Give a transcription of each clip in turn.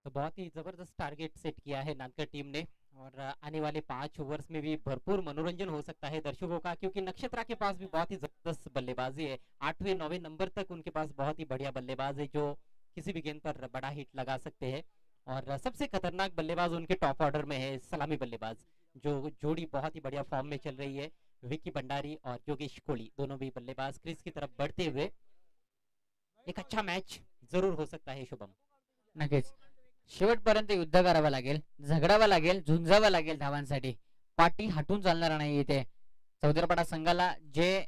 तो बहुत ही जबरदस्त टारगेट सेट किया है नानकर टीम ने। और आने वाले 5 ओवर्स में भी भरपूर मनोरंजन हो सकता है दर्शकों का, क्योंकि नक्षत्रा के पास भी बहुत ही जबरदस्त बल्लेबाजी है। 8वें 9वें नंबर तक उनके पास बहुत ही बढ़िया बल्लेबाज है जो किसी भी गेंद पर बड़ा हिट लगा सकते हैं। और सबसे खतरनाक बल्लेबाज उनके टॉप ऑर्डर में है सलामी बल्लेबाज, जो जोड़ी बहुत ही बढ़िया फॉर्म में चल रही है। विक्की भंडारी और योगेश कोहली दोनों भी बल्लेबाज क्रीज की तरफ बढ़ते हुए एक अच्छा मैच जरूर हो सकता है शुभम। नक्कीच शेवटपर्यंत युद्ध करावं लागेल, झगडावं लागेल, झुंजावं लागेल धावांसाठी. पाठी हटून चालणार नाही इथे. चौदरपाडा संघाला जे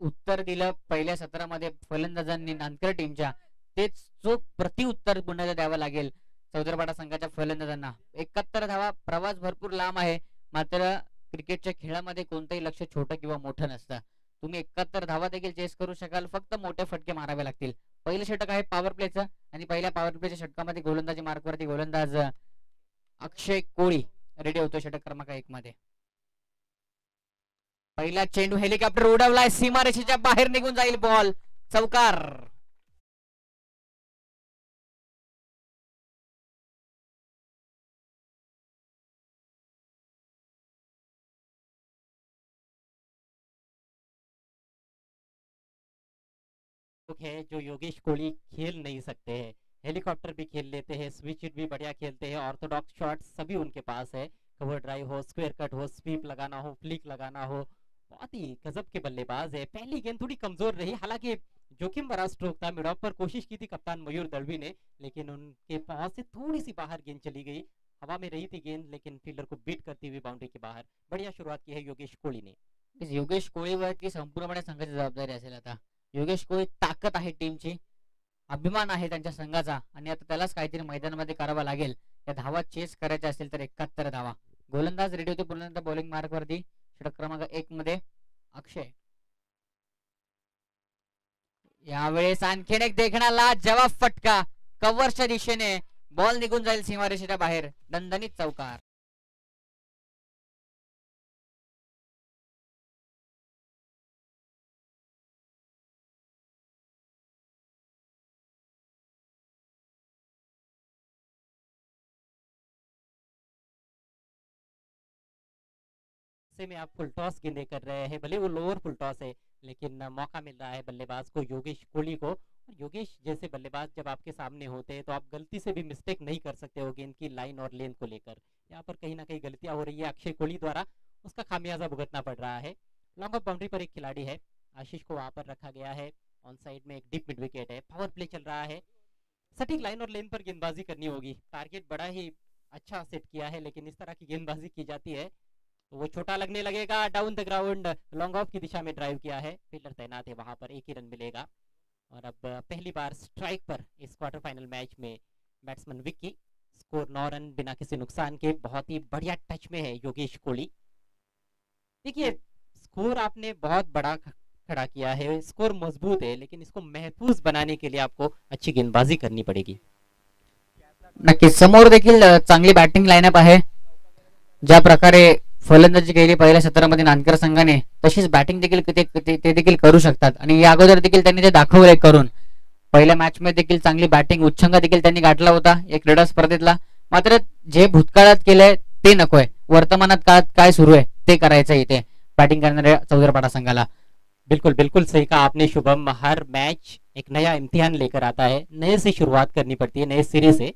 उत्तर दिलं पहिल्या सत्रामध्ये फलंदाजांनी नानकर टीमच्या, तेच चोख प्रत्युत्तर पुन्हा द्यावं लागेल चौदरपाडा संघाच्या फलंदाजांना. 71 धावा, प्रवास भरपूर लांब आहे, मात्र क्रिकेटच्या खेळामध्ये कोणतंही लक्ष छोटं किंवा मोठं नसतं. तुम्ही 71 धावा देखील चेस करू शकाल, फक्त मोठे फटके मारावे लागतील. पहिलं षटक आहे पॉवर प्लेचं आणि पहिल्या पॉवर प्लेच्या षटकामध्ये गोलंदाजी मार्कवरती गोलंदाज अक्षय कोळी रेडी होतो षटक क्रमांक 1 मध्ये. पहिला चेंडू हेलिकॉप्टर उडवलाय, सीमारेषेच्या बाहेर निघून जाईल बॉल, चौकार. है जो योगेश कोहली खेल नहीं सकते हैं। हेलीकॉप्टर भी खेल लेते हैं, स्विच हिट भी बढ़िया खेलते हैं, ऑर्थोडॉक्स शॉट्स सभी उनके पास है। कवर ड्राइव हो, स्क्वायर कट हो, स्वीप लगाना हो, फ्लिक लगाना हो, बहुत ही गजब के बल्लेबाज है। पहली गेंद थोड़ी कमजोर रही, हालांकि जोखिम भरा स्ट्रोक था, मिड ऑफ पर कोशिश की थी कप्तान मयूर दलवी ने, लेकिन उनके पास से थोड़ी सी बाहर गेंद चली गई। हवा में रही थी गेंद, लेकिन फील्डर को बीट करती हुई बाउंड्री के बाहर। बढ़िया शुरुआत की है योगेश कोहली ने। योगेश कोहलीवरती संपूर्णपणे संघाची जबाबदारी असेल आता. योगेश कोहली ताकद आहे टीमची, अभिमान आहे त्यांच्या संघाचा, आणि आता त्यालाच काहीतरी मैदानामध्ये करावं लागेल. या धावा चेस करायच्या असतील तर 71 धावा. गोलंदाज रेडी होते पुन्हा बॉलिंग मार्क वरती. षटक क्रमांक 1 मध्ये अक्षय. यावेळेस आणखीन एक देखणाला जवाब फटका, कव्हरच्या दिशेने बॉल निघून जाईल सीमारेषेच्या बाहेर. दणदणीत चौकार. से में आप फुल टॉस गेंदें कर रहे हैं, भले वो लोअर फुल टॉस है, लेकिन मौका मिल रहा है बल्लेबाज को, योगेश कोहली को। और योगेश जैसे बल्लेबाज जब आपके सामने होते हैं तो आप गलती से भी मिस्टेक नहीं कर सकते हो गेंद की लाइन और लेंथ को लेकर। यहाँ पर कहीं ना कहीं गलतियां हो रही है अक्षय कोहली द्वारा, उसका खामियाजा भुगतना पड़ रहा है। लॉन्ग ऑफ बाउंड्री पर एक खिलाड़ी है, आशीष को वहां पर रखा गया है। ऑन साइड में एक डीप मिड विकेट है, पावर प्ले चल रहा है, सटीक लाइन और लेन पर गेंदबाजी करनी होगी। टारगेट बड़ा ही अच्छा सेट किया है, लेकिन इस तरह की गेंदबाजी की जाती है तो वो छोटा लगने लगेगा। Down the ground, long off की दिशा में ड्राइव किया है, फील्डर तैनात है वहां पर, एक ही रन मिलेगा। और अब पहली बार स्ट्राइक पर इस क्वार्टर फाइनल मैच में बैट्समैन विक्की। स्कोर 9 रन बिना किसी नुकसान के, बहुत ही बढ़िया टच में है योगेश कोहली। देखिए स्कोर आपने बहुत बड़ा खड़ा किया है, स्कोर मजबूत है, लेकिन इसको महफूज बनाने के लिए आपको अच्छी गेंदबाजी करनी पड़ेगी। नक्कीच समोर देखील चांगली बॅटिंग लाईनअप आहे. ज्या प्रकारे फलंदाजी केली पहिल्या सत्रामध्ये नानकर संघाने, तशीच बॅटिंग देखील ते देखील करू शकतात. आणि या अगोदर देखील त्यांनी ते दाखवले करून. पहिल्या मॅच मध्ये देखील चांगली बॅटिंग उच्चांक देखील त्यांनी गाठला होता एक क्रीडा स्पर्धेतला. मात्र जे भूतकाळात केलंय ते नकोय, वर्तमानात काळात काय सुरू आहे ते करायचं इथे बॅटिंग करणाऱ्या चौदरपाडा संघाला. बिल्कुल बिल्कुल सही कहा आपने शुभम, हर मैच एक नया इम्तिहान लेकर आता है, नए से शुरुआत करनी पड़ती है, नए सिरे से।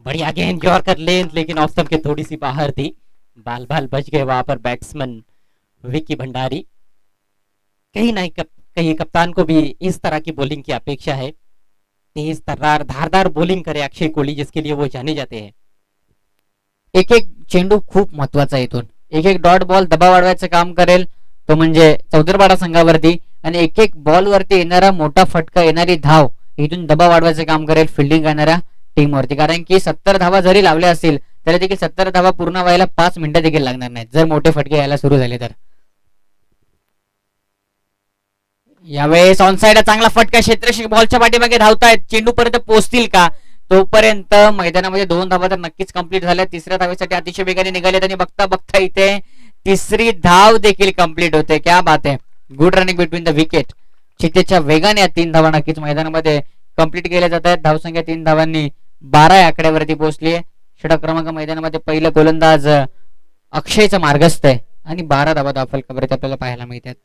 बढ़िया गेंद यॉर्कर लेंथ, लेकिन ऑफ स्टंप के थोड़ी सी बाहर थी, बाल बाल बच गए वहां पर बैट्समैन विक्की भंडारी। कहीं ना कहीं कप्तान को भी इस तरह की बॉलिंग की अपेक्षा है, तेज तर्रार धारदार बॉलिंग करे अक्षय कोहली, जिसके लिए वो जाने जाते हैं। एक एक चेंडू खूप महत्वाचा आहे. इथून एक एक डॉट बॉल दबाव वाढवायचं काम करेल तो म्हणजे चौदरपाडा संघावरती, आणि एक एक बॉल वरती येणारा मोठा फटका, येणारी धाव इथून दबाव वाढवायचं काम करेल फिल्डिंग करणाऱ्या टीम वरती. कारण की 70 धावा जरी लावल्या असतील तरी देखील 70 धावा पूर्ण व्हायला 5 मिनिटं देखील लागणार नाहीत जर मोठे फटके यायला सुरू झाले तर. यावेळेस ऑनसाइड चांगला फटका, क्षेत्ररक्षक बॉलच्या पाठीमागे धावतायत, चेंडू पर्यंत पोहोचतील का? तोपर्यंत मैदानामध्ये 2 धावा तर नक्कीच कंप्लीट झाल्या. तिसऱ्या धावेसाठी अतिशय वेगाने निघाले आणि बघता बघता इथे तिसरी धाव देखील कंप्लीट होते. क्या बात है, good running between the wicket. चितेच्या वेगाने या 3 धावा नक्कीच मैदानामध्ये कंप्लीट केल्या जात आहेत. धावसंख्या 3 धावांनी 12 या आकड्यावरती पोहोचली आहे. षटक क्रमांक मैदानामध्ये पहिलं गोलंदाज अक्षयचा मार्गस्थ आहे आणि 12 धावा धाव फलकावरती आपल्याला पाहायला मिळतात.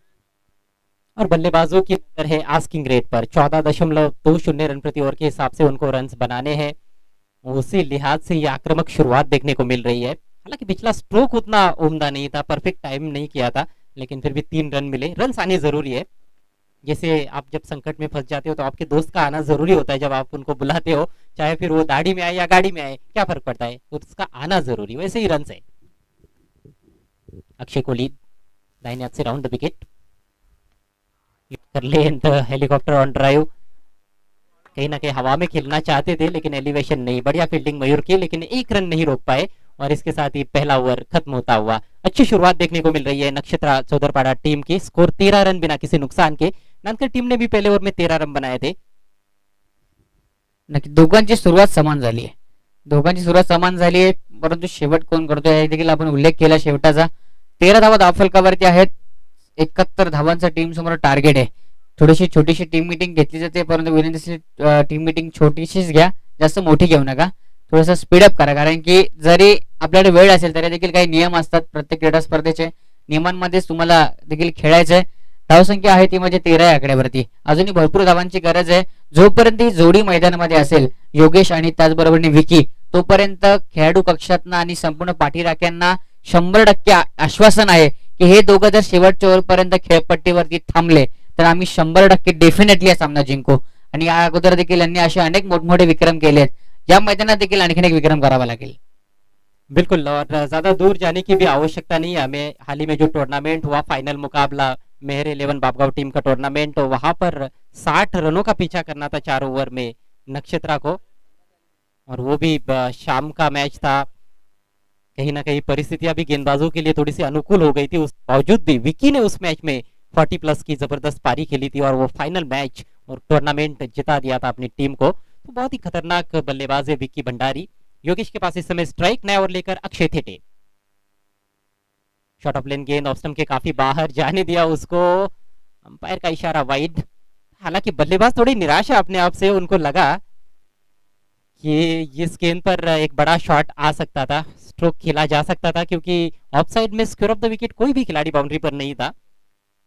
और बल्लेबाजों की नजर है आस्किंग रेट पर 14.20 रन प्रति ओवर के हिसाब से उनको रन बनाने हैं. उसी लिहाज से ये आक्रामक शुरुआत देखने को मिल रही है. हालांकि पिछला स्ट्रोक उतना उम्दा नहीं था, परफेक्ट टाइम नहीं किया था, लेकिन फिर भी 3 रन मिले. रन आने जरूरी है. जैसे आप जब संकट में फंस जाते हो तो आपके दोस्त का आना जरूरी होता है. जब आप उनको बुलाते हो, चाहे फिर वो दाढ़ी में आए या गाड़ी में आए, क्या फर्क पड़ता है, उसका आना जरूरी. वैसे ही रन है. अक्षय कोहली दाहिने हाथ से राउंड द विकेट कर ले. Helicopter on drive. कहीं ना कहीं हवा में खेलना चाहते थे लेकिन एलिवेशन नहीं. बढ़िया फील्डिंग मयूर की, लेकिन एक रन नहीं रोक पाए और इसके साथ ही पहला ओवर खत्म होता हुआ. अच्छी शुरुआत देखने को मिल रही है नक्षत्रा चौधरपाड़ा टीम की. स्कोर 13 रन बिना किसी नुकसान के. नानकर टीम ने भी पहले ओवर में 13 रन बनाए थे. नक्की दोघांची सुरुवात समान झाली आहे. दोघांची सुरुवात समान झाली आहे, परंतु शेवट कोण करतोय हे देखील आपण उल्लेख केला शेवटाचा. 13 धावा धाव फलकावरती आहेत. 71 धावांचा टीम समोर टार्गेट आहे. थोडीशी छोटीशी टीम मीटिंग घेतली जाते, परंतु विनंती टीम मीटिंग छोटीशीच घ्या, जास्त मोठी घेऊ नका. थोडंसं स्पीडअप करा, कारण की जरी आपल्याकडे वेळ असेल तरी देखील काही नियम असतात प्रत्येक क्रीडा स्पर्धेचे. नियमांमध्येच तुम्हाला देखील खेळायचंय. धावसंख्या आहे ती म्हणजे 13 या आकड्यावरती. अजूनही भरपूर धावांची गरज आहे. जोपर्यंत ही जोडी मैदानामध्ये असेल, योगेश आणि त्याचबरोबर विकी, तोपर्यंत खेळाडू कक्षातनं आणि संपूर्ण पाठीराख्यांना 100% आश्वासन आहे की हे दोघं जर शेवटच्या ओव्हरपर्यंत खेळपट्टीवरती थांबले तर आम्ही 100% डेफिनेटली हा सामना जिंकू. आणि या अगोदर देखील यांनी असे अनेक मोठमोठे विक्रम केले आहेत. या मैदानात देखील आणखीन एक विक्रम करावा लागेल. बिल्कुल, और ज्यादा दूर जाने की भी आवश्यकता नहीं है हमें. हाल ही में जो टूर्नामेंट हुआ, फाइनल मुकाबला मेहर 11 बापगांव टीम का टूर्नामेंट, वहां पर 60 रनों का पीछा करना था 4 ओवर में नक्षत्रा को, और वो भी शाम का मैच था. कहीं ना कहीं परिस्थितियां भी गेंदबाजों के लिए थोड़ी सी अनुकूल हो गई थी. उस बावजूद भी विकी ने उस मैच में 40+ की जबरदस्त पारी खेली थी और वो फाइनल मैच और टूर्नामेंट जिता दिया था अपनी टीम को. तो बहुत ही खतरनाक बल्लेबाज है विक्की भंडारी. योगेश के पास इस समय स्ट्राइक, नया ओवर लेकर अक्षय थेटे. शॉर्ट ऑफ लेन गेंद ऑफ स्टंप के काफी बाहर जाने दिया उसको. अंपायर का इशारा वाइड. हालांकि बल्लेबाज थोड़ी निराश है अपने आप से. उनको लगा कि इस गेंद पर एक बड़ा शॉट आ सकता था, स्ट्रोक खेला जा सकता था, क्योंकि ऑफ साइड में स्क्वायर ऑफ द विकेट कोई भी खिलाड़ी बाउंड्री पर नहीं था,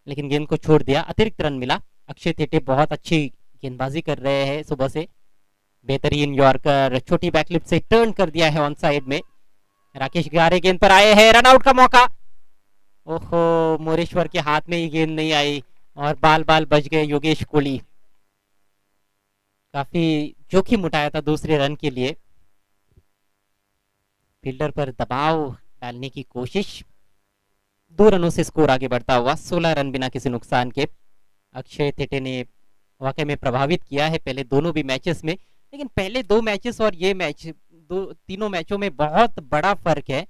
लेकिन गेंद को छोड़ दिया. अतिरिक्त रन मिला. अक्षय थेटे बहुत अच्छी गेंदबाजी कर रहे हैं सुबह से. बेहतरीन यॉर्कर, छोटी बैकलिप से टर्न कर दिया है ऑन साइड में. राकेश गारे गेंद पर आए हैं. रन आउट का मौका. ओहो, मोरेश्वर के हाथ में ही गेंद नहीं आई और बाल बाल बच गए योगेश कोहली. काफी जोखिम उठाया था दूसरे रन के लिए. फील्डर पर दबाव डालने की कोशिश. 2 रनों से स्कोर आगे बढ़ता हुआ. 16 रन बिना किसी नुकसान के. अक्षय थेटे ने वाकई में प्रभावित किया है पहले दोनों भी मैचेस में, लेकिन पहले 2 मैचेस और ये मैच, तीनों मैचों में बहुत बड़ा फर्क है.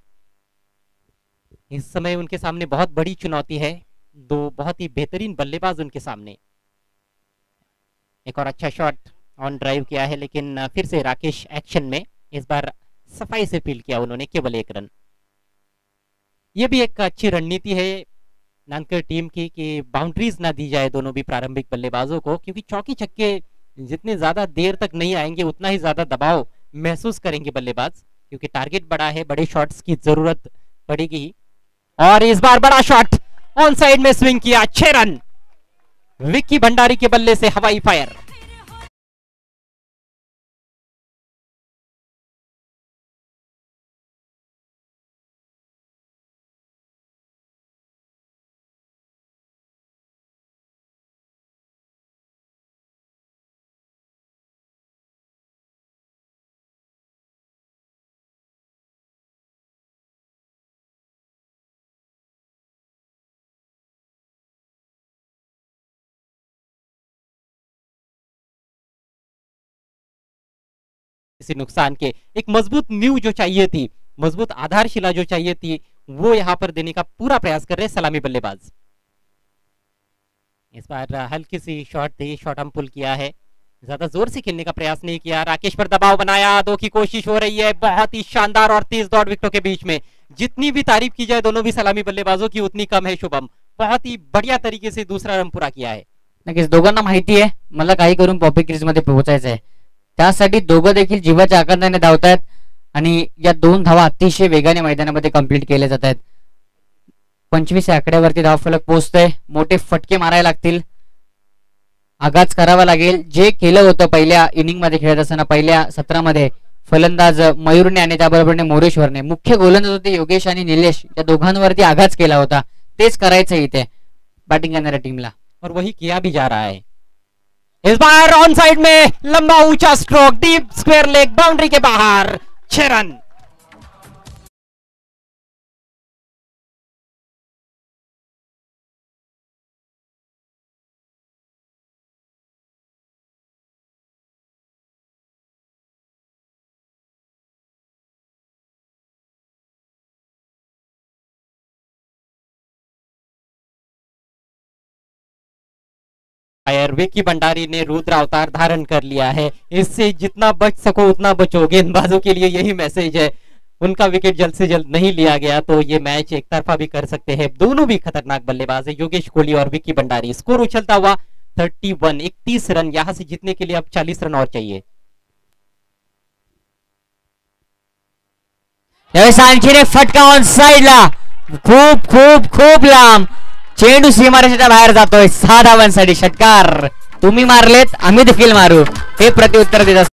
इस समय उनके सामने बहुत बड़ी चुनौती है. 2 बहुत ही बेहतरीन बल्लेबाज उनके सामने. एक और अच्छा शॉट ऑन ड्राइव किया है, लेकिन फिर से राकेश एक्शन में. इस बार सफाई से फील्ड किया उन्होंने, केवल 1 रन. ये भी एक अच्छी रणनीति है नानकर टीम की कि बाउंड्रीज ना दी जाए दोनों भी प्रारंभिक बल्लेबाजों को, क्योंकि चौकी छक्के जितने ज्यादा देर तक नहीं आएंगे उतना ही ज्यादा दबाव महसूस करेंगे बल्लेबाज, क्योंकि टारगेट बड़ा है, बड़े शॉट्स की जरूरत पड़ेगी. और इस बार बड़ा शॉट ऑन साइड में स्विंग किया. 6 रन विक्की भंडारी के बल्ले से हवाई फायर. किसी नुकसान के एक मजबूत नींव जो चाहिए थी, मजबूत आधारशिला जो चाहिए थी, वो यहां पर देने का पूरा प्रयास कर रहे हैं सलामी बल्लेबाज. इस बार हल्की सी शॉट थी, शॉट हम पुल किया है, ज्यादा जोर से खेलने का प्रयास नहीं किया. राकेश पर दबाव बनाया, 2 की कोशिश हो रही है. बहुत ही शानदार और तेज दौड़ विकेटों के बीच में. जितनी भी तारीफ की जाए दोनों भी सलामी बल्लेबाजों की उतनी कम है. शुभम बहुत ही बढ़िया तरीके से दूसरा रन पूरा किया है. नक्कीच दोघांना माहिती आहे मला काही करून पॉपी क्रीज मध्ये पोहोचायचं आहे. त्यासाठी दोघं देखील जीवाच्या आकांताने धावतायत आणि या 2 धावा अतिशय वेगाने मैदानामध्ये कंप्लीट केल्या जात आहेत. 25 या आकड्यावरती धावफलक पोहोचतोय. मोठे फटके मारायला लागतील, आघात करावा लागेल. जे केलं होतं पहिल्या इनिंग मध्ये खेळत असताना, पहिल्या सत्रामध्ये फलंदाज मयूरने आणि त्याबरोबरने मोरेश्वरने, मुख्य गोलंदाज होते योगेश आणि निलेश, या दोघांवरती आघात केला होता. तेच करायचं इथे बॅटिंग करणाऱ्या टीमला, और वही किया भी जा रहा है. इस बार ऑन साइड में लंबा ऊंचा stroke, deep square leg, boundary के बाहर, 6 रन. विक्की भंडारी ने रुद्र अवतार धारण कर लिया है. इससे जितना बच सको उतना बचो. गेंदबाजों के लिए यही मैसेज है. उनका विकेट जल्द से जल्द नहीं लिया गया तो ये मैच एक तरफा भी कर सकते हैं. दोनों भी खतरनाक बल्लेबाज है, योगेश कोहली और विक्की भंडारी. स्कोर उछलता हुआ 31 रन. यहां से जीतने के लिए अब 40 रन और चाहिए. यावेळेस आणखीन एक फटका ऑन साइडला, खूप खूप खूप लांब. चेंडू सीमारेषेच्या बाहेर जातोय. 6 धावांसाठी षटकार. तुम्ही मारलेत, आम्ही देखील मारू, हे प्रत्युत्तर देत असतात.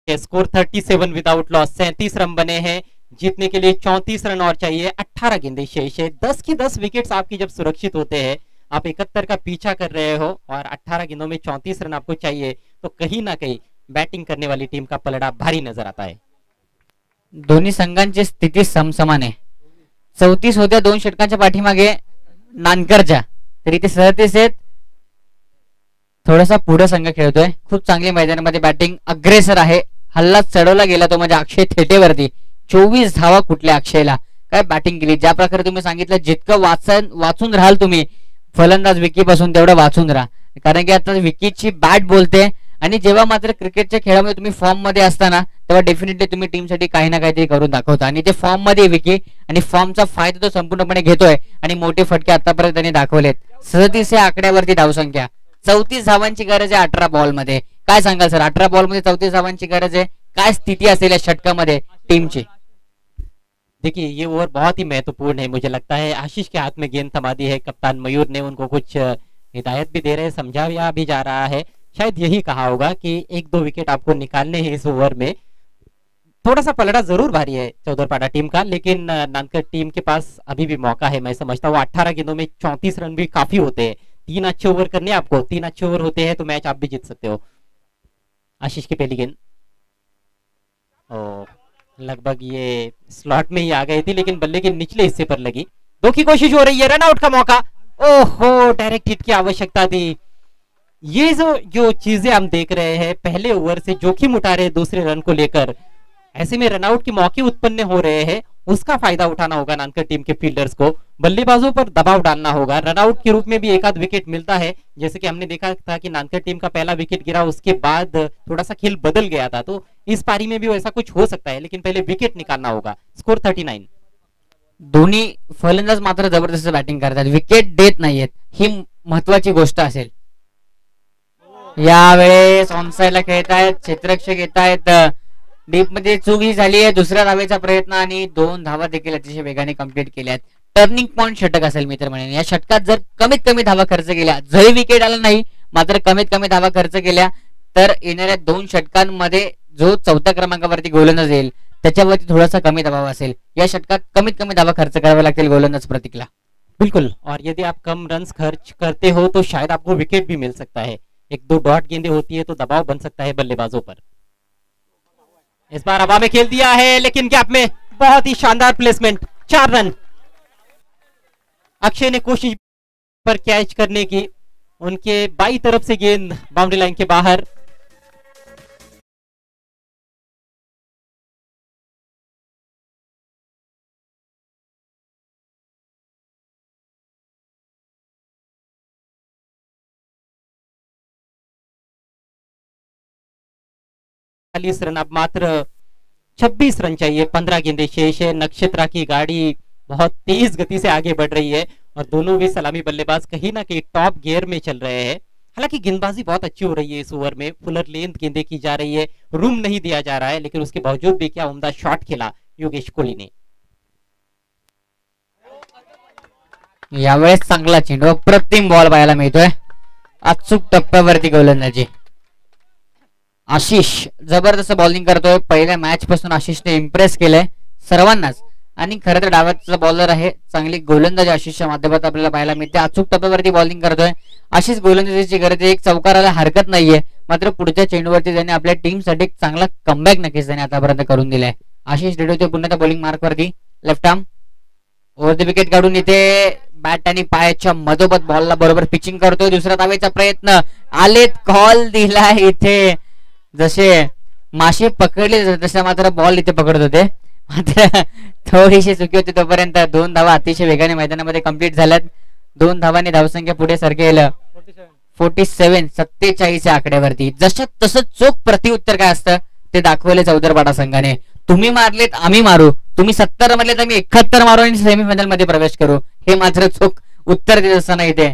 Score 37 without loss. 37 रन बने हैं. जीतने के लिए 34 रन और चाहिए. 18 गेंदें शेष है. 10 की 10 विकेट्स आपकी जब सुरक्षित होते हैं, आप 71 का पीछा कर रहे हो और 18 गेंदों में 34 रन आपको चाहिए, तो कहीं ना कहीं बैटिंग करने वाली टीम का पलड़ा भारी नजर आता है. दोन्ही संघांची स्थिती समसमान आहे. 34 होत्या 2 षटकांच्या पाठीमागे नानकरच्या, तर इथे 37 आहेत. थोडासा पुढे संघ खेळतोय. खूप चांगली मैदानामध्ये बॅटिंग, अग्रेसर आहे. हल्ला चढवला गेला तो म्हणजे अक्षय थेटेवरती. 24 धावा कुठल्या अक्षयला, काय बॅटिंग केली. ज्या प्रकारे तुम्ही सांगितलं, जितकं वाचून राहाल तुम्ही फलंदाज विकी पासून, तेवढं वाचून राहा. कारण की आता विकीची बॅट बोलते. आणि जेव्हा मात्र क्रिकेटच्या खेळामध्ये तुम्ही फॉर्म मध्ये असताना, तेव्हा डेफिनेटली तुम्ही टीमसाठी काही ना काहीतरी करून दाखवता. आणि ते फॉर्म मध्ये विकी, आणि फॉर्मचा फायदा तो संपूर्णपणे घेतोय. आणि मोठे फटके आतापर्यंत त्यांनी दाखवलेत. 37 या आकड्यावरती धावसंख्या. 34 धावांची गरज आहे 18 बॉल मध्ये. काय सांगाल सर, 18 बॉल मध्ये 34 धावांची गरज आहे. काय स्थिती असेल या षटकामध्ये टीमची? देखिए ये ओवर बहुत ही महत्वपूर्ण है. मुझे लगता है आशीष के हाथ में गेंद थमा दी है. कप्तान मयूर ने उनको कुछ हिदायत भी दे रहे हैं, समझाया भी जा रहा है. शायद यही कहा होगा कि 1-2 विकेट आपको निकालने हैं इस ओवर में. थोड़ा सा पलड़ा जरूर भारी है चौधरपाड़ा टीम का, लेकिन नानकर टीम के पास अभी भी मौका है. मैं समझता हूँ 18 गेंदों में 34 रन भी काफी होते हैं. 3 अच्छे ओवर करने आपको, 3 अच्छे ओवर होते हैं तो मैच आप भी जीत सकते हो. आशीष की पहली गेंद लगभग ये स्लॉट में ही आ गई थी, लेकिन बल्ले के निचले हिस्से पर लगी. 2 की कोशिश हो रही है, रन आउट का मौका. ओहो, डायरेक्ट हिट की आवश्यकता थी. ये जो चीजें हम देख रहे हैं, पहले ओवर से जोखिम उठा रहे हैं दूसरे रन को लेकर, ऐसे में रनआउट के मौके उत्पन्न हो रहे हैं. उसका फायदा उठाना होगा नानकर टीम के फील्डर्स को. बल्लेबाजों पर दबाव डालना होगा. रनआउट के रूप में भी एक आध विकेट मिलता है, जैसे कि हमने देखा था कि नानकर टीम का पहला विकेट गिरा, उसके बाद थोड़ा सा खेल बदल गया था. तो इस पारी में भी वैसा कुछ हो सकता है, लेकिन पहले विकेट निकालना होगा. स्कोर 39. दोन्ही फलंदाज मात्र जबरदस्त बॅटिंग करतात, विकेट देत नाहीयेत. ही महत्वाची गोष्ट असेल. यावेळेस ऑनसाइडला खेळतायत, क्षेत्ररक्षक येत आहेत. डीप मध्ये चूक ही झाली आहे. दुसऱ्या धावेचा प्रयत्न आणि 2 धावा देखील अतिशय वेगाने कंप्लीट केल्या आहेत. टर्निंग पॉइंट षटक असेल मित्र म्हणेन. या षटकात जर कमीत कमी धावा खर्च केल्या, जरी विकेट आला नाही, मात्र कमीत कमी धावा खर्च केल्या, तर येणाऱ्या 2 षटकांमध्ये जो 4थ्या क्रमांकावरती गोलंदाज येईल त्याच्यावरती थोडासा कमी दबाव असेल. या षटकात कमीत कमी धावा खर्च करावे लागतील गोलंदाज प्रतीकला. बिल्कुल. और यदि आप कम रन्स खर्च करते हो तो शायद आपको विकेट भी मिल सकता है. 1-2 डॉट गेंदें होती है तो दबाव बन सकता है बल्लेबाजों पर. इस बार हवा में खेल दिया है, लेकिन गैप में बहुत ही शानदार प्लेसमेंट. 4 रन. अक्षय ने कोशिश पर कैच करने की, उनके बाई तरफ से गेंद बाउंड्री लाइन के बाहर. 45 रन, अब मात्र 26 रन चाहिए, 15 गेंदें शेष है। नक्षत्रा की गाड़ी बहुत तेज गति से आगे बढ़ रही है और दोनों भी सलामी बल्लेबाज कहीं ना कहीं टॉप गियर में चल रहे हैं। हालांकि गेंदबाजी बहुत अच्छी हो रही है इस ओवर में, फुलर लेंथ गेंदें की जा रही है, रूम नहीं दिया जा रहा है, लेकिन उसके बावजूद भी क्या उम्दा शॉट खेला योगेश कोहली ने। यावेळेस चांगला चेंडू, अप्रतिम बॉल पाहायला मिळतोय, अचूक टप्प्यावरती गोलंदाजी. आशिष जबरदस्त बॉलिंग करतोय, पहिल्या मॅच पासून आशिषने इम्प्रेस केलंय सर्वांनाच. आणि खरं तर डावाचा बॉलर आहे, चांगली गोलंदाजी आशिषच्या माध्यमात आपल्याला पाहायला मिळते. अचूक टप्प्यावरती बॉलिंग करतोय आशिष, गोलंदाजीची गरज आहे, एक चौकाराला हरकत नाहीये. मात्र पुढच्या चेंडूवरती त्याने आपल्या टीमसाठी एक चांगला कमबॅक नक्कीच त्याने आतापर्यंत करून दिलाय. आशिष रेडी पुन्हा त्या बॉलिंग मार्क वरती, left arm over the wicket काढून इथे बॅट आणि पायाच्या मधोमध बॉलला बरोबर पिचिंग करतोय. दुसरा धावेचा प्रयत्न, आलेत, कॉल दिलाय इथे. जसे मासे पकडले तसे मात्र बॉल इथे पकडत होते, मात्र थोडीशी चुकी होती. तोपर्यंत 2 धावा अतिशय वेगाने मैदानामध्ये कंप्लीट झाल्यात. 2 धावांनी धावसंख्या पुढे सरकेल 47 47 च्या आकड्यावरती. जसं तसं चोख प्रतिउत्तर काय असतं ते दाखवले चौदरपाडा संघाने. तुम्ही मारलेत आम्ही मारू, तुम्ही 70 मारले तर आम्ही 71 मारू आणि सेमीफायनल मध्ये प्रवेश करू, हे मात्र चोख उत्तर देत असताना इथे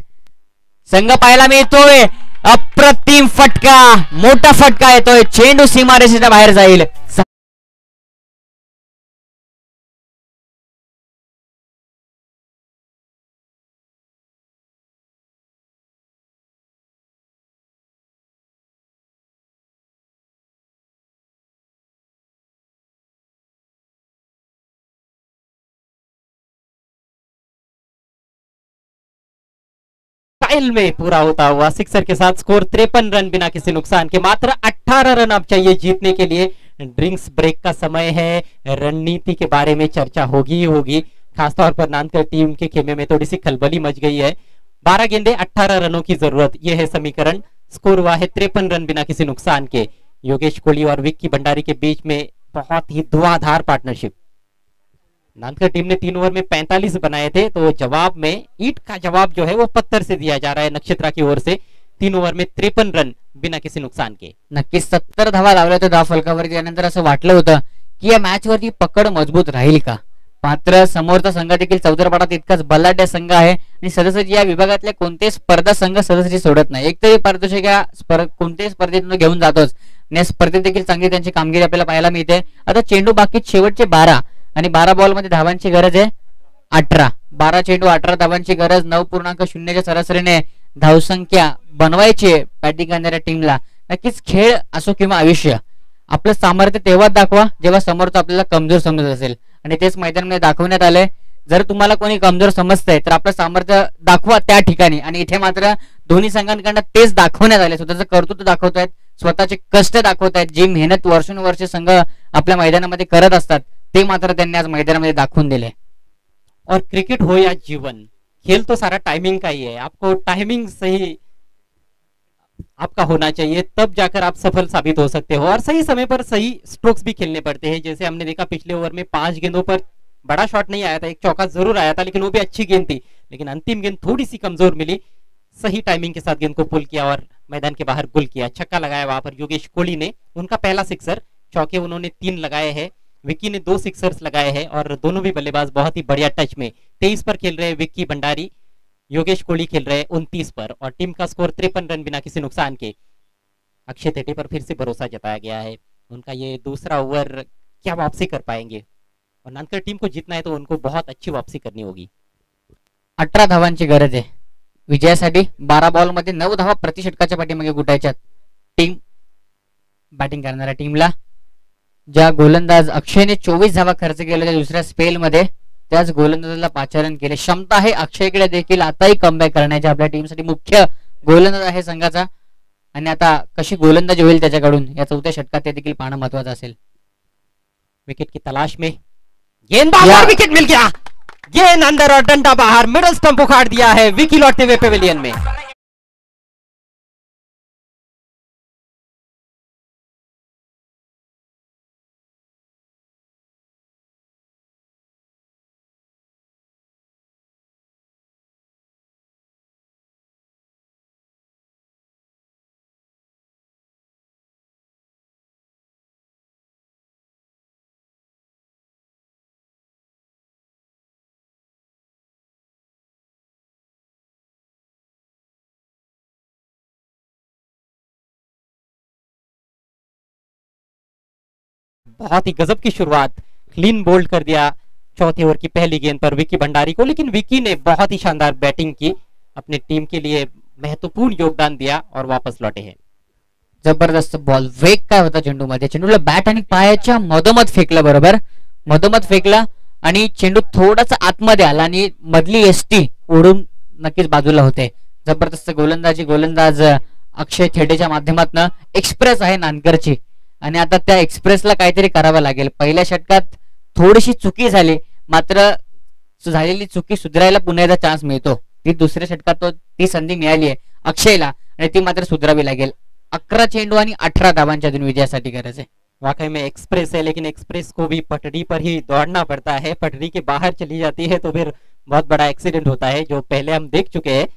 संघ पाहायला मिळतोय. अप्रतिम फटका, मोठा फटका येतोय, चेंडू सीमारेषेच्या बाहेर जाईल. स्टाइल में पूरा होता हुआ सिक्सर के साथ स्कोर 53 रन बिना किसी नुकसान के। मात्र 18 रन अब चाहिए जीतने के लिए। ड्रिंक्स ब्रेक का समय है, रणनीति के बारे में चर्चा होगी ही होगी। खासतौर पर नानकर टीम के खेमे में थोड़ी सी खलबली मच गई है। 12 गेंदे 18 रनों की जरूरत, यह है समीकरण। स्कोर हुआ है 53 रन बिना किसी नुकसान के। योगेश कोहली और विक्की भंडारी के बीच में बहुत ही धुआंधार पार्टनरशिप। नानकर टीम ने 3 ओवर में 45 बनाए थे, तो जवाब में ईट का जवाब जो है वो पत्थर से दिया जा रहा है नक्षत्रा की ओर से। 3 ओवर में 53 रन बिना किसी नुकसान के। नक्कीच 70 धावा लावल्या होत्या धाव फलकावरती. त्यानंतर असं वाटलं होतं की या मॅच वरती पकड मजबूत राहील का. मात्र समोरचा संघ देखील चौदरपाडा तितकाच बलाढ्य संघ आहे आणि सदस्य या विभागातले कोणते स्पर्धा संघ सदस्य सोडत नाही. एक तरी पारितोषिक या कोणत्याही स्पर्धेतून घेऊन जातोच. या स्पर्धेत देखील चांगली त्यांची कामगिरी आपल्याला पाहायला मिळते. आता चेंडू बाकी शेवटचे 12 आणि 12 बॉल मध्ये धावांची गरज आहे 18. 12 चेंडू 18 धावांची गरज. 9.0 च्या सरासरीने धावसंख्या बनवायची बॅटिंग करणाऱ्या टीमला. नक्कीच खेळ असो किंवा आयुष्य, आपलं सामर्थ्य तेव्हाच दाखवा जेव्हा समोरचा आपल्याला कमजोर समजत असेल, आणि तेच मैदानामध्ये दाखवण्यात आलंय. जर तुम्हाला कोणी कमजोर समजतंय तर आपलं सामर्थ्य दाखवा त्या ठिकाणी, आणि इथे मात्र दोन्ही संघांकडनं तेच दाखवण्यात आले. स्वतःचं कर्तृत्व दाखवतायत, स्वतःचे कष्ट दाखवतायत, जी मेहनत वर्षानुवर्ष संघ आपल्या मैदानामध्ये करत असतात ते मात्र त्यांनी आज मैदानामध्ये दाखवून दिले. और क्रिकेट हो या जीवन, खेल तो सारा टाइमिंग का ही है। आपको टाइमिंग सही आपका होना चाहिए, तब जाकर आप सफल साबित हो सकते हो। और सही समय पर सही स्ट्रोक्स भी खेलने पड़ते हैं। जैसे हमने देखा पिछले ओवर में 5 गेंदों पर बड़ा शॉट नहीं आया था, एक चौका जरूर आया था, लेकिन वो भी अच्छी गेंद थी। लेकिन अंतिम गेंद थोड़ी सी कमजोर मिली, सही टाइमिंग के साथ गेंद को पुल किया और मैदान के बाहर गुल किया। छक्का लगाया वहां पर योगेश कोहली ने, उनका पहला सिक्सर। चौके उन्होंने 3 लगाए हैं, विक्की ने 2 सिक्सर्स लगाए हैं, और दोनों भी बल्लेबाज बहुत ही बढ़िया टच में। 23 पर खेल रहे हैं विक्की भंडारी, योगेश कोहली खेल रहे हैं 29 पर, और टीम का स्कोर 53 रन बिना किसी नुकसान के। अक्षय तेटे पर फिर से भरोसा जताया गया है, उनका ये दूसरा ओवर क्या वापसी कर पाएंगे। और नानकर टीम को जीतना है तो उनको बहुत अच्छी वापसी करनी होगी। 18 धावांची गरज आहे विजयासाठी. 12 बॉल मध्ये 9 धावा प्रति षटकाच्या पाठीमागे गुटायच्या टीम बॅटिंग करणाऱ्या टीमला. ज्या गोलंदाज अक्षयने 24 धावा खर्च केल्या दुसऱ्या स्पेल मध्ये, त्याच गोलंदाजाला पाचारण केले. क्षमता आहे अक्षयकडे देखील आताही कमबॅक करण्याची. आपल्या टीमसाठी मुख्य गोलंदाज आहे संघाचा, आणि आता कशी गोलंदाजी होईल त्याच्याकडून या चौथ्या षटकात ते देखील पाहणं महत्वाचं असेल. विकेट की तलाश में गेंदबाज और विकेट मिल गया। गेंद अंदर और डंडा बाहर, मिडल स्टंप उखाड़ दिया है विकी लौटते हुए पेविलियन में। बहुत ही गजब की शुरुआत, क्लीन बोल्ड कर दिया चौथे ओवर की पहली गेंद पर विकी भंडारी को, लेकिन विकी ने बहुत ही शानदार बैटिंग की, अपनी टीम के लिए महत्वपूर्ण योगदान दिया और वापस लौटे हैं। जबरदस्त बॉल, वेग काय होता चेंडूमध्ये, चेंडूला बॅट आणि पायाच्या मधोमध फेकला, बरोबर मधोमध फेकला आणि चेंडू थोडासा आतमध्ये आला आणि मधली एसटी उडून नक्कीच बाजूला होते. जबरदस्त गोलंदाजी, गोलंदाज अक्षय थेटेच्या माध्यमातून एक्सप्रेस आहे नानकरची आणि आता त्या एक्सप्रेसला काहीतरी करावं लागेल. पहिल्या षटकात थोडीशी चुकी झाली, मात्र झालेली चुकी सुधारायला पुन्हा एकदा चान्स मिळतो. ती दुसऱ्या षटकात ती संधी मिळाली आहे अक्षयला आणि ती मात्र सुधारावी लागेल. 11 चेंडू आणि 18 धावांच्या अजून विजयासाठी गरज है. वाकई में एक्सप्रेस है, लेकिन एक्सप्रेस को भी पटरी पर ही दौड़ना पड़ता है, पटरी के बाहर चली जाती है तो फिर बहुत बड़ा एक्सीडेंट होता है, जो पहले हम देख चुके हैं.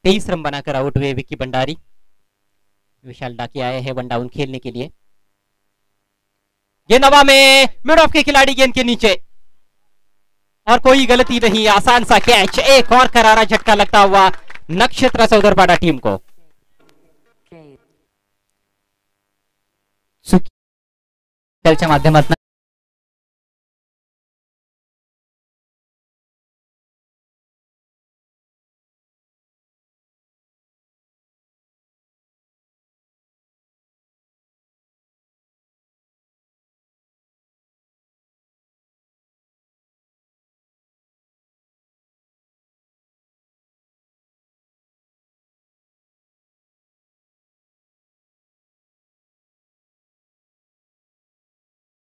23 रन बनाकर आउट हुए विक्की भंडारी. विशाल डाकी आए हैं वन डाउन खेलने के लिए. गेंद हवा में, मिड ऑफ के खिलाड़ी गेंद के नीचे और कोई गलती नहीं, आसान सा कैच. एक और करारा झटका लगता हुआ नक्षत्र सौदरपाड़ा टीम को. त्याच्या माध्यमातून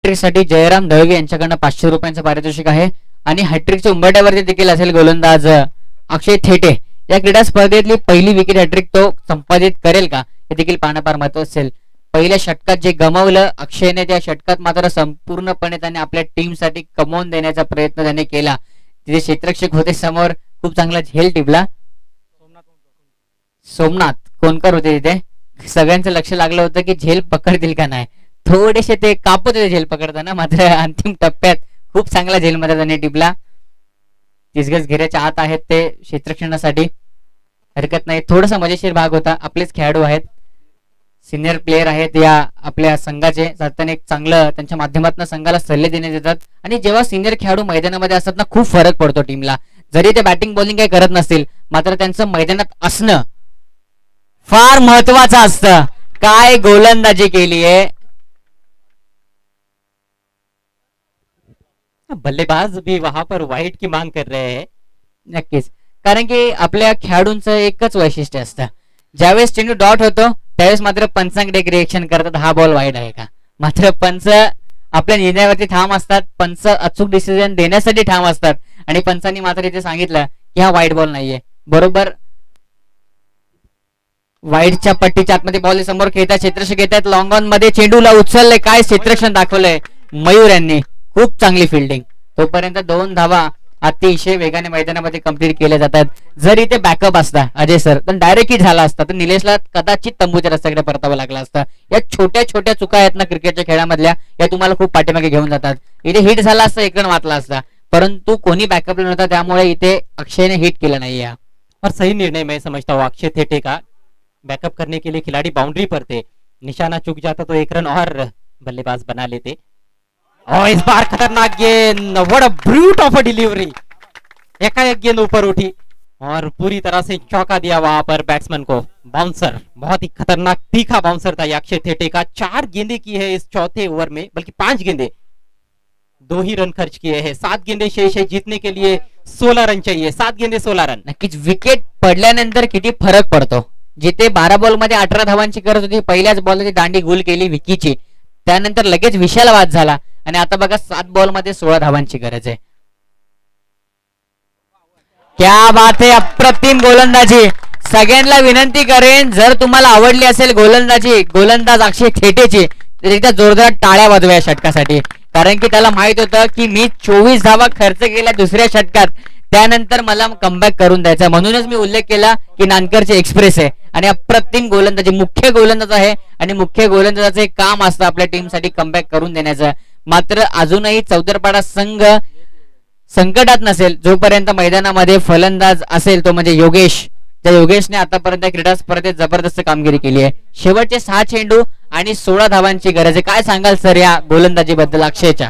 साठी जयराम दळवी यांच्याकडनं 500 रुपयांचं पारितोषिक आहे आणि हॅट्रिकच्या उंबरठ्यावरती देखील असेल गोलंदाज अक्षय थेटे. या क्रीडा स्पर्धेतली पहिली विकेट हॅट्रिक तो संपादित करेल का, हे देखील पाहणं फार महत्त्वाचं असेल. पहिल्या षटकात जे गमावलं अक्षयने, त्या षटकात मात्र संपूर्णपणे त्याने आपल्या टीमसाठी कमवून देण्याचा प्रयत्न त्याने केला. तिथे क्षेत्ररक्षक होते समोर, खूप चांगला झेल टिपला. सोमनाथ कोणकर होते तिथे, सगळ्यांचं लक्ष लागलं होतं की झेल पकडतील का नाही. थोडेसे ते कापत होते झेल पकडताना, मात्र अंतिम टप्प्यात खूप चांगला झेल मध्ये त्याने टिपला. 30 गज घेऱ्याच्या आत आहेत ते क्षेत्ररक्षणासाठी, हरकत नाही. थोडासा मजेशीर भाग होता. आपलेच खेळाडू आहेत, सिनियर प्लेयर आहेत या आपल्या संघाचे, सातत्याने एक चांगलं त्यांच्या माध्यमातून संघाला सल्ले देण्यात येतात आणि जेव्हा सिनियर खेळाडू मैदानामध्ये असतात ना, खूप फरक पडतो टीमला. जरी ते बॅटिंग बॉलिंग काही करत नसतील, मात्र त्यांचं मैदानात असणं फार महत्वाचं असतं. काय गोलंदाजी केली आहे. बल्लेबाज भी वहां पर वाइड की मांग कर रहे हैं. नक्कीच, कारण की आपल्या खेळाडूंचं एकच वैशिष्ट्य असतं, ज्यावेळेस चेंडू डॉट होतो त्यावेळेस मात्र पंचांकडे एक रिएक्शन करतात, हा बॉल वाईड आहे का. मात्र पंच आपल्या निर्णयावरती ठाम असतात, पंच अचूक डिसिजन देण्यासाठी ठाम असतात आणि पंचांनी मात्र इथे सांगितलं की हा वाईड बॉल नाहीये. बरोबर वाईडच्या पट्टीच्या आतमध्ये बॉल समोर खेळतात, क्षेत्ररक्षक येतात, लॉंग ऑन मध्ये चेंडूला उचलले, काय क्षेत्ररक्षण दाखवलंय मयूर यांनी, खूप चांगली फिल्डिंग. तोपर्यंत 2 धावा अतिशय वेगाने मैदानामध्ये कंप्लीट केल्या जातात. जर इथे बॅकअप असता अजय सर तर डायरेक्ट हिट झाला असता, तर निलेशला कदाचित तंबूच्या रस्त्याकडे परतावं लागला असता. या छोट्या छोट्या चुका आहेत ना क्रिकेटच्या खेळामधल्या, या तुम्हाला खूप पाठीमागे घेऊन जातात. इथे हिट झाला असता, 1 रन वाचला असता, परंतु कोणी बॅकअपला नव्हता, त्यामुळे इथे अक्षयने हिट केलं नाही. और सही निर्णय मैं समझता हूँ अक्षय थेटे का. बैकअप करने के लिए खिलाड़ी बाउंड्री पर थे, निशाना चूक जाता तो 1 रन और बल्लेबाज बना लेते. और इस बार खतरनाक गेंद, what a brute of a delivery. एकाएक गेंद ऊपर उठी और पूरी तरह से चौका दिया वहां पर बैट्समैन को. बाउंसर, बहुत ही खतरनाक तीखा बाउंसर था अक्षय थेटे का. 4 गेंदे की है इस चौथे ओवर में, बल्कि 5 गेंदे, 2 ही रन खर्च किए हैं. 7 गेंदे शेष है, जीतने के लिए 16 रन चाहिए. 7 गेंदे 16 रन. नक्कीच विकेट पडल्यानंतर किती फरक पडतो. जिथे 12 बॉल मध्ये 18 धावांची गरज होती, पहिल्याच बॉलची दांडी गुल केली विकीची, त्यानंतर लगेच विशाल वाद झाला आणि आता बघा 7 बॉल मध्ये 16 धावांची गरज आहे. क्या बात आहे, अप्रतिम गोलंदाजी. सगळ्यांना विनंती करेन, जर तुम्हाला आवडली असेल गोलंदाजी गोलंदाज अक्षय थेटेची, तर एकदा जोरदार टाळ्या वाजवा या षटकासाठी. कारण की त्याला माहित होतं की मी 24 धावा खर्च केल्या दुसऱ्या षटकात, त्यानंतर मला कमबॅक करून द्यायचा. म्हणूनच मी उल्लेख केला की नानकरचे एक्सप्रेस आहे आणि अप्रतिम गोलंदाजी, मुख्य गोलंदाज आहे आणि मुख्य गोलंदाजाचं एक काम असतं आपल्या टीमसाठी कमबॅक करून देण्याचं. मात्र अजूनही चौदरपाडा संघ संकटात नसेल जोपर्यंत मैदानामध्ये फलंदाज असेल, तो म्हणजे योगेश. त्या योगेशने आतापर्यंत क्रीडा स्पर्धेत जबरदस्त कामगिरी केली आहे. शेवटचे 6 चेंडू आणि 16 धावांची गरज आहे. काय सांगाल सर या गोलंदाजी बद्दल अक्षयच्या?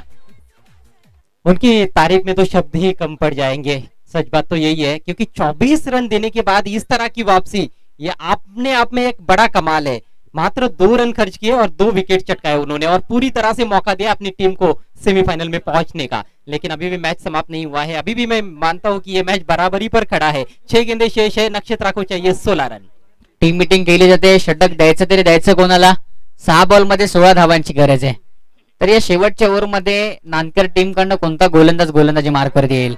उनकी तारीफ में तो शब्द ही कम पड़ जाएंगे। सच बात तो यही है, क्योंकि 24 रन देने के बाद इस तरह की वापसी, ये अपने आप में एक बड़ा कमाल है। मात्र 2 रन खर्च किए और 2 विकेट चटकाए उन्होंने, और पूरी तरह से मौका दिया अपनी टीम को सेमीफाइनल में पहुंचने का। लेकिन अभी भी मैच समाप्त नहीं हुआ है, अभी भी मैं मानता हूं कि ये मैच बराबरी पर खड़ा है। 6 गेंदे शेष है, नक्षत्रा को चाहिए 16 रन। टीम मीटिंग केली जाते, षटक द्यायचं तरी द्यायचं कोणाला? 6 बॉल मध्ये 16 धावांची गरज आहे. तर या शेवटच्या ओव्हर मध्ये नानकर टीम कडनं कोणता गोलंदाजी मार्कवरती येईल?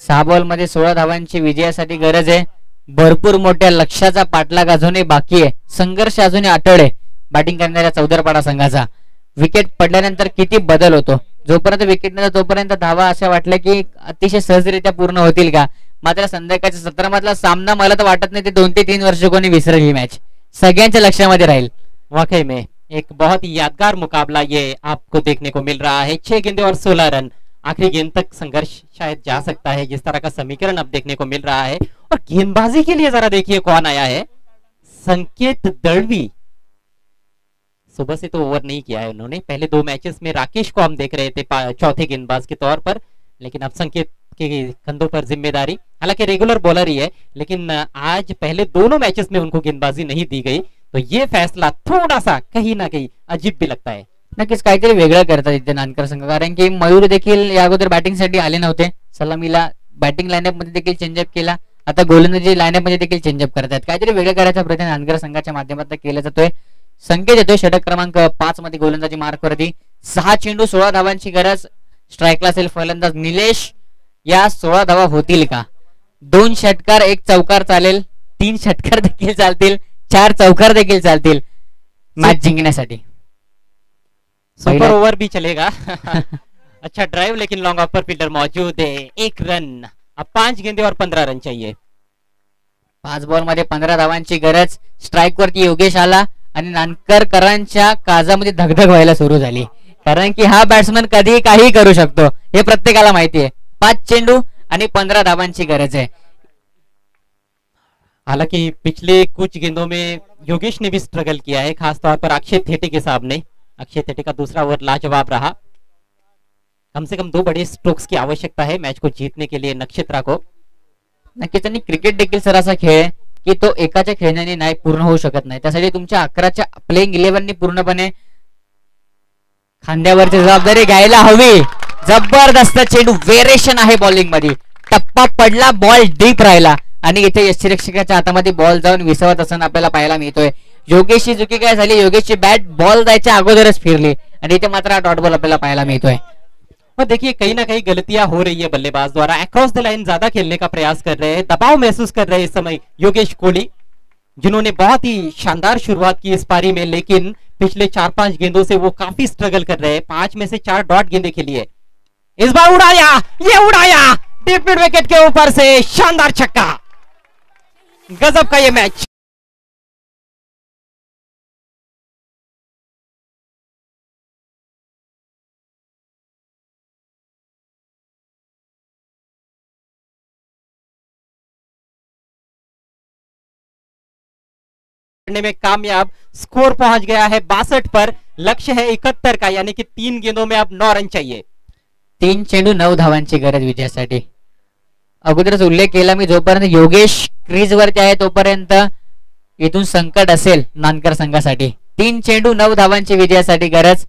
6 बॉल मध्ये 16 धावांची विजयासाठी गरज आहे. भरपूर मोठ्या लक्ष्याचा पाठलाग अजूनही बाकी आहे, संघर्ष अजूनही अटळ आहे बॅटिंग करणाऱ्या चौदरपाडा संघाचा. विकेट पडल्यानंतर किती बदल होतो? जोपर्यंत विकेट नव्हता तोपर्यंत धावा अशा वाटल्या की अतिशय सहजरित्या पूर्ण होतील का? मात्र संध्याकाळच्या 17 मधला सामना मला तर वाटत नाही ते 2 ते 3 वर्ष कोणी विसरेल. ही मॅच सगळ्यांच्या लक्षामध्ये राहील. वाकई में एक बहुत ही यादगार मुकाबला ये आपको देखने को मिल रहा है। 6 गेंदे और 16 रन, आखिरी गेंद तक संघर्ष शायद जा सकता है, जिस तरह का समीकरण अब देखने को मिल रहा है। और गेंदबाजी के लिए जरा देखिए कौन आया है, संकेत दळवी। सुबह से तो ओवर नहीं किया है उन्होंने, पहले 2 मैचेस में राकेश को हम देख रहे थे चौथे गेंदबाज के तौर पर, लेकिन अब संकेत के कंधों पर जिम्मेदारी। हालांकि रेगुलर बॉलर ही है, लेकिन आज पहले दोनों मैचेस में उनको गेंदबाजी नहीं दी गई, तो ये फैसला थोड़ा सा कहीं ना कहीं अजीब भी लगता है। नक्कीच काहीतरी वेगळं करतात इथे नानकर संघ, कारण की मयूर देखील या अगोदर बॅटिंगसाठी आले नव्हते. सलामीला बॅटिंग लाईनअप मध्ये देखील चेंजअप केला, आता गोलंदाजी लाईनअप मध्ये देखील चेंजअप करतात. काहीतरी वेगळं करायचा प्रयत्न नानकर संघाच्या माध्यमातून केला जातोय. संकेत येतोय षटक क्रमांक 5 मध्ये गोलंदाजी मार्कवरती. 6 चेंडू 16 धावांची गरज. स्ट्राईकला असेल फलंदाज निलेश. या 16 धावा होतील का? 2 षटकार 1 चौकार चालेल, 3 षटकार देखील चालतील, 4 चौकार देखील चालतील मॅच जिंकण्यासाठी. सुपर ओवर भी चलेगा। अच्छा ड्राइव, लेकिन लॉन्ग ऑफ पर फील्डर मौजूद है। 1 रन, अब 5 गेंदे और 15 रन चाहिए। 5 बॉल मध्ये 15 धावांची गरज. स्ट्राईक वरती योगेश आला आणि नानकरकरांच्या काजामध्ये धगधग व्हायला सुरू झाली, कारण की हा बॅट्समन कधी काही करू शकतो हे प्रत्येकाला माहिती आहे. 5 चेंडू आणि 15 धावांची गरज आहे. हालांकि पिछले कुछ गेंदों में योगेश ने भी स्ट्रगल किया है, खासतौर पर अक्षय थेटे के सामने। अक्षय थेटे का दूसरा ओवर लाजवाब रहा। कम से कम 2 बड़े स्ट्रोक्स की आवश्यकता है मैच को जीतने के लिए नक्षत्रा को। नक्कीच, आणि क्रिकेट देखील सर असा खेळ आहे की तो एकाच्या खेळण्याने नाही पूर्ण होऊ शकत नाही. त्यासाठी तुमच्या 11च्या प्लेइंग 11नी पूर्णपणे खांद्यावरची जबाबदारी घ्यायला हवी. जबरदस्त चेंडू, वेरिएशन आहे बॉलिंग मध्ये. टप्पा पडला, बॉल डीप राहिला आणि इथे यष्टिरक्षकाच्या हातामध्ये बॉल जाऊन विसवत असताना आपल्याला पाहायला मिळतोय. योगेशची चुकी काय झाली? योगेशची बॅट बॉल जायच्या अगोदरच फिरली आणि इथे मात्र डॉट बॉल आपल्याला पाहायला मिळतोय. और देखिए कहीं ना कहीं गलतियां हो रही है बल्लेबाज द्वारा। अक्रॉस द लाइन ज्यादा खेलने का प्रयास कर रहे हैं, दबाव महसूस कर रहे हैं इस समय योगेश कोहली, जिन्होंने बहुत ही शानदार शुरुआत की इस पारी में, लेकिन पिछले 4-5 गेंदों से वो काफी स्ट्रगल कर रहे हैं। 5 में से 4 डॉट गेंदे खेली है। इस बार उड़ाया, ये उड़ाया डीप मिड विकेट के ऊपर से, शानदार छक्का, गजब का ये मैच। में कामयाब, स्कोर पहुंच गया है 62 पर, लक्ष्य है 71 का, यानी कि 3 गेंदों में अब 9 रन चाहिए। 3 चेंडू 9 धावांची गरज विजयासाठी. अगोदरच उल्लेख केला मी, जोपर्यंत योगेश क्रीज वरती आहे तोपर्यंत इथून संकट असेल नानकर संघासाठी. 3 चेंडू 9 धावांची विजयासाठी गरज.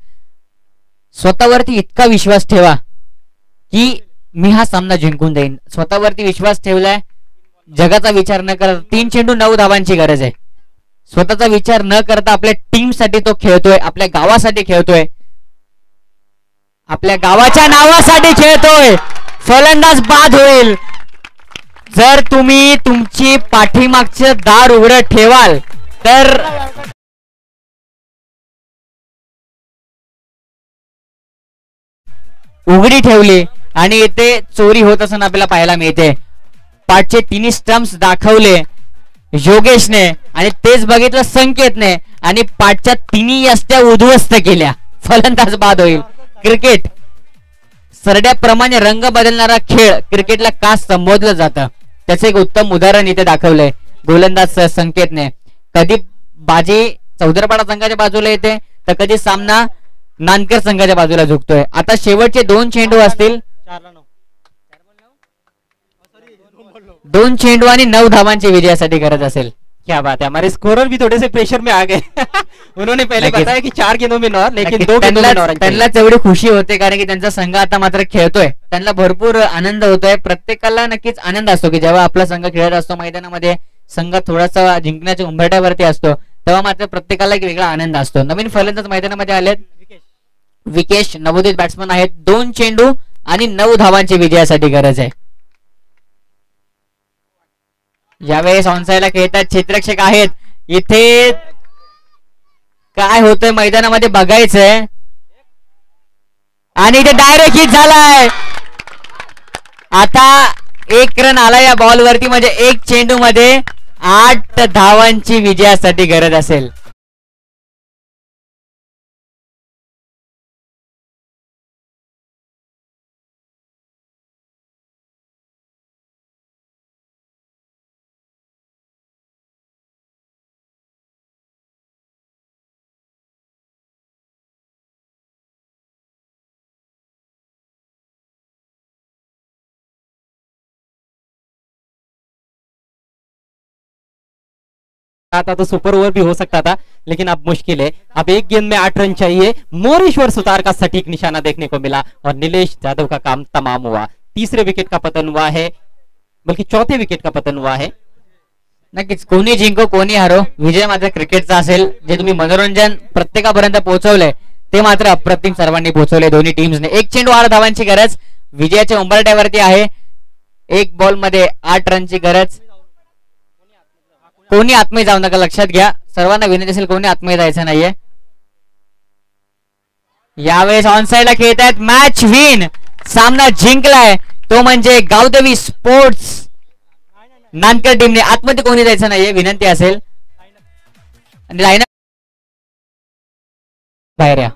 स्वतःवरती इतका विश्वास ठेवा की मी हा सामना जिंकून देईन. स्वतःवरती विश्वास ठेवलाय, जगाचा विचार न करता. 3 चेंडू 9 धावांची गरज आहे. स्वतःचा विचार न करता आपल्या टीम साठी तो खेळतोय, आपल्या गावासाठी खेळतोय, आपल्या गावाच्या नावासाठी खेळतोय. फलंदाज बाद होईल. जर तुम्ही तुमची पाठीमागचे दार उघड ठेवाल तर उघडी ठेवली आणि इथे चोरी होत असताना आपल्याला पाहायला मिळते. पाठचे 3 स्टंप्स दाखवले योगेशने आणि तेच बघितलं संकेतने आणि पाठच्या 3 यष्ट्या उद्ध्वस्त केल्या. फलंदाज बाद होईल. क्रिकेट सरड्याप्रमाणे रंग बदलणारा खेळ क्रिकेटला का संबोधलं जातं त्याचं एक उत्तम उदाहरण इथे दाखवलंय गोलंदाज संकेतने. कधी बाजी चौदरपाडा संघाच्या बाजूला येते तर कधी सामना नानकर संघाच्या बाजूला झुकतोय. आता शेवटचे 2 चेंडू असतील, 2 चेंडू आणि 9 धावांची विजयासाठी गरज असेल. क्या बात है, हमारे स्कोरर भी थोड़े से प्रेशर में आ गए उन्होंने पहले नक्कीच. बताया कि 4 गेंदों में 9 लेकिन नक्कीच. 2 गेंदों में 9 रन चाहिए. त्यांनाच एवढी खुशी होते कारण की त्यांचा संघ आता मात्र खेळतोय. त्यांना भरपूर आनंद होतोय. प्रत्येकाला नक्कीच आनंद असतो की जेव्हा आपला संघ खेळत असतो मैदानामध्ये, संघ थोडासा जिंकण्याच्या उंबरठ्यावरती असतो, तेव्हा मात्र प्रत्येकाला एक वेगळा आनंद असतो. नवीन फलंदाज मैदानामध्ये आलेत विकेश, नवोदित बॅट्समन आहेत. 2 चेंडू आणि 9 धावांची विजयासाठी गरज आहे. यावेळेस ऑनसाईडला खेळतात क्षेत्ररक्षक आहेत. इथे काय होतंय मैदानामध्ये बघायचंय आणि इथे डायरेक्ट हिट झालाय. आता 1 रन आला या बॉल वरती, म्हणजे 1 चेंडू मध्ये 8 धावांची विजयासाठी गरज असेल. आता तो सुपर ओवर भी हो सकता था लेकिन अब मुश्किल है. अब 1 गेंद में 8 रन चाहिए. मोरेश्वर सुतार का सटीक निशाना देखने को मिला और नीलेश यादव का काम तमाम हुआ. तीसरे विकेट का पतन हुआ है, बल्कि चौथे विकेट का पतन हुआ है. नक्कीच कोणी जिंको कोणी हारो, विजय मात्र क्रिकेटचा असेल. जे तुम्ही मनोरंजन प्रत्येकापर्यंत पोहोचवलंय ते मात्र अप्रतिम सर्वांनी पोहोचवले दोन्ही टीम्सने. 1 चेंडू 8 धावांची गरज विजयाच्या उंबरठ्यावरती आहे. 1 बॉल मध्ये 8 रनची गरज. कोणी आतमध्ये जाऊ नका, लक्षात घ्या. सर्वांना विनंती असेल कोणी आतमध्ये जायचं नाहीये. यावेळेस ऑनसाईडला खेळत आहेत. मॅच विन, सामना जिंकलाय तो म्हणजे गावदेवी स्पोर्ट्स नानकर टीमने. आतमध्ये कोणी जायचं नाहीये, विनंती असेल. आणि लाईन बाहेर या.